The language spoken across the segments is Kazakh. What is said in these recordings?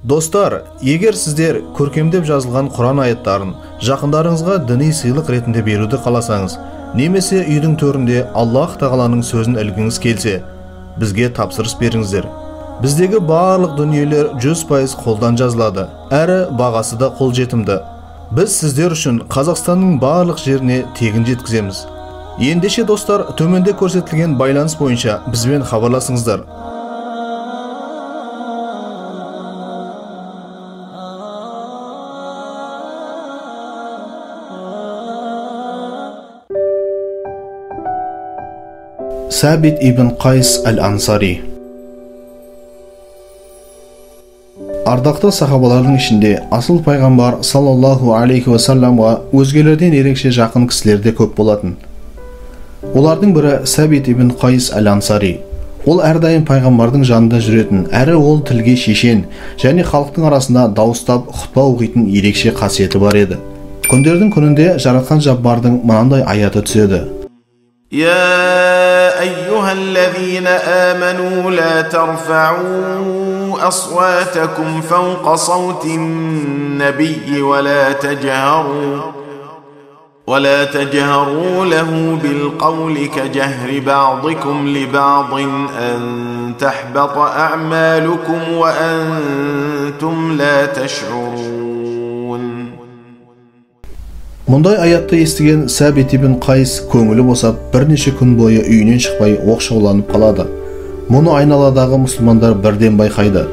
Достар, егер сіздер көркемдеп жазылған Құран аяттарын жақындарыңызға діни сыйлық ретінде беруді қаласаңыз, немесе үйдің төрінде Аллах тағаланың сөзін ілгіңіз келсе, бізге тапсырыс беріңіздер. Біздегі барлық дүниелер 100% қолдан жазылады, әрі бағасы да қолжетімді. Біз сіздер үшін Қазақстанның барлық жеріне тегін жеткіземіз. Ендеше достар, төменде көрсетілген байланыс бойынша бізбен хабарласыңыздар. Сәбит ибн Қайс әл-Ансари. Ардақты сахабалардың ішінде асыл пайғамбар саллаллаху алейхи уассаламға өзгелерден ерекше жақын кісілер де көп болатын. Олардың бірі Сәбит ибн Қайс әл-Ансари. Ол әрдайым пайғамбардың жанында жүретін, әрі ол тілге шешен және халықтың арасында дауыстап хұтпа оқитын ерекше қасиеті бар еді. Күндердің күнінде жаратқан Жаббардың мынандай аяты түседі. يا أيها الذين آمنوا لا ترفعوا أصواتكم فوق صوت النبي ولا تجهروا له بالقول كجهر بعضكم لبعض أن تحبط أعمالكم وأنتم لا تشعرون. Мұндай аятты естіген Сәбит ибн Қайс көңілі босап, бірнеше күн бойы үйінен шықпай оқшауланып қалады. Мұны айналадағы мұсылмандар бірден байқайды.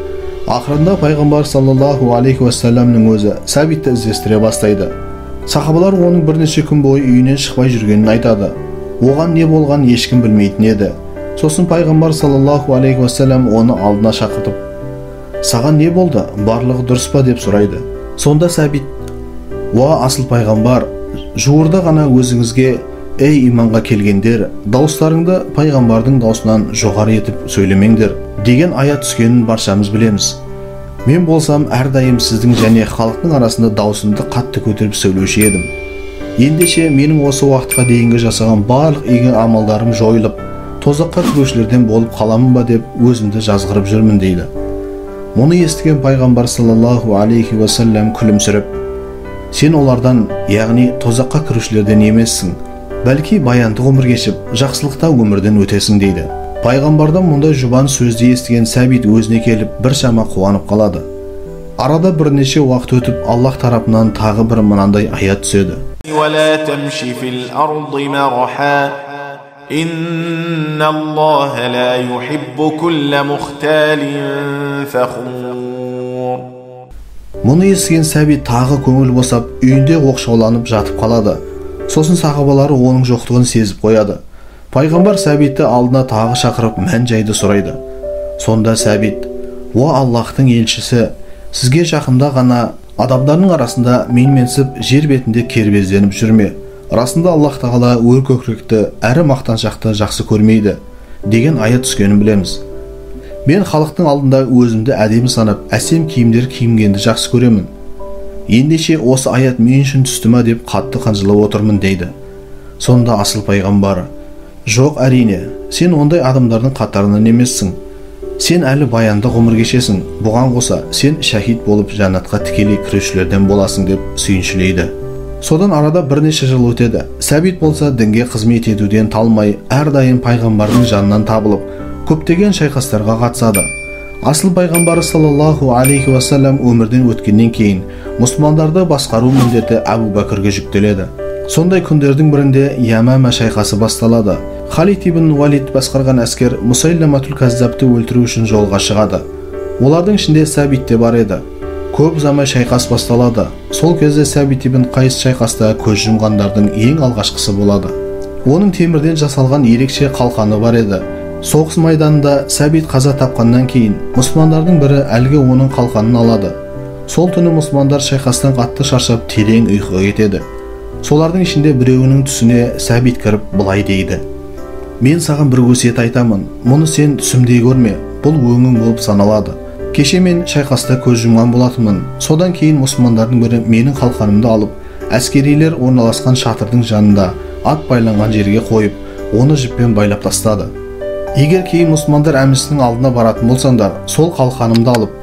Ақырында пайғамбар саллаллаху алейхи уассаламның өзі Сәбитті іздестіре бастайды. Сахабалар оның бірнеше күн бойы үйінен шықпай жүргенін айтады. Оған не болған ешкім білмейтін еді. Сосын пайғамбар саллаллаху алейхи уассалам оны алдына шақыртып, «Саған не болды? Барлығы дұрыс па?» деп сұрайды. Сонда Сәбит: «Уа асыл пайғамбар, жуырда ғана өзіңізге, ей иманға келгендер, дауыстарыңды пайғамбардың даусынан жоғары етіп сөйлемеңдер» деген аят түскенін баршамыз білеміз. Мен болсам әрдайым сіздің және халықтың арасында даусымды қатты көтеріп сөйлеуші едім. Ендеше менің осы уақытқа дейінгі жасаған барлық игі амалдарым жойылып, тозаққа кірушілерден болып қаламын ба деп өзімді жазғырып жүрмін дейді. Мұны естіген пайғамбар саллаллаху алейхи уассалам күлімсіреп: «Сен олардан, яғни тозаққа кірушілерден емессің, бәлки баянды ғұмыр кешіп, жақсылықта өмірден өтесің» дейді. Пайғамбардан мұндай жұбан сөзді естіген Сәбит өзіне келіп біршама қуанып қалады. Арада бірнеше уақыт өтіп, Аллах тарапынан тағы бір мынандай аят түседі. ولا تمشي في الأرض مرحا إن الله لا يحب كل مختال فخور. Мұны естіген Сәбит тағы көңіл босап, үйінде оқшауланып жатып қалады. Сосын сахабалары оның жоқтығын сезіп қояды. Пайғамбар Сәбитті алдына тағы шақырып мән-жайды сұрайды. Сонда Сәбит: «О Аллахтың елшісі, сізге жақында ғана адамдардың арасында менменсіп жер бетінде кербезденіп жүрме. Расында Аллах тағала өр көкіректі әрі мақтаншақты жақсы көрмейді» деген аят түскенін білеміз. Мен халықтың алдында өзімді әдемі санап, әсем киімдер киінгенді жақсы көремін. Ендеше осы аят мен үшін түсті ме деп қатты қынжылып отырмын дейді. Сонда асыл пайғамбар: «Жоқ, әрине, сен ондай адамдардың қатарынан емессің. Сен әлі баянды ғұмыр кешесің. Бұған қоса сен шахид болып жәннатқа тікелей кірушілерден боласың» деп сүйіншілейді. Содан арада бірнеше жыл өтеді. Сәбит болса дінге қызмет етуден талмай, әрдайым пайғамбардың жанынан табылып, көптеген шайқастарға қатысады. Асыл пайғамбар саллаллаху алейхи уассалам өмірден өткеннен кейін мұсылмандарды басқару міндеті Әбу Бәкірге жүктеледі. Сондай күндердің бірінде Ямама шайқасы басталады. Халид ибн Валид басқарған әскер Мусайламатул Каззабты өлтіру үшін жолға шығады. Олардың ішінде Сәбит те бар еді. Көп ұзамай шайқас басталады. Сол кезде Сәбит ибн Қайс шайқаста көз жұмғандардың ең алғашқысы болады. Оның темірден жасалған ерекше қалқаны бар еді. Соғыс майданында Сәбит қаза тапқаннан кейін мұсылмандардың бірі әлгі оның қалқанын алады. Сол түні мұсылмандар шайқастан қатты шаршап терең ұйқыға кетеді. Солардың ішінде біреуінің түсіне Сәбит кіріп былай дейді: «Мен саған бір өсиет айтамын. Мұны сен түсімде көрме. Бұл өңің болып саналады. Кеше мен шайқаста көз жұмған болатынмын. Содан кейін мұсылмандардың бірі менің қалқанымды алып, әскерилер орналасқан шатырдың жанында ат байланған жерге қойып, оны жіппен байлап тастады. Егер кейін мұсылмандар әміршісінің алдына баратын болсаңдар, сол қалқанымды алып,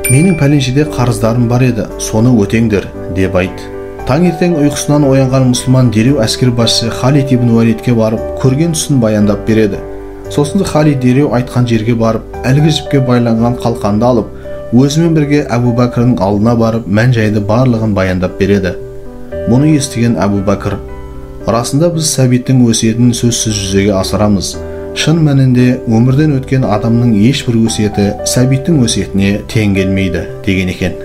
Менің пәленшеде қарыздарым бар еді, соны өтеңдер, деп айт. Таңертең ұйқысынан оянған мұсылман дереу әскер басшысы Халид ибн Уалидке барып, көрген түсін баяндап береді. Сосын Халид дереу айтқан жерге барып, әлгі жіпке байланған қалқанды алып, өзімен бірге Әбу Бәкірдің алдына барып, мән-жайды барлығын баяндап береді. Мұны естіген Әбу Бәкір: расында біз Сәбиттің өсиетін сөзсіз жүзеге асырамыз. Шын мәнінде өмірден өткен адамның ешбір өсиеті Сәбиттің өсиетіне тең келмейді, деген екен.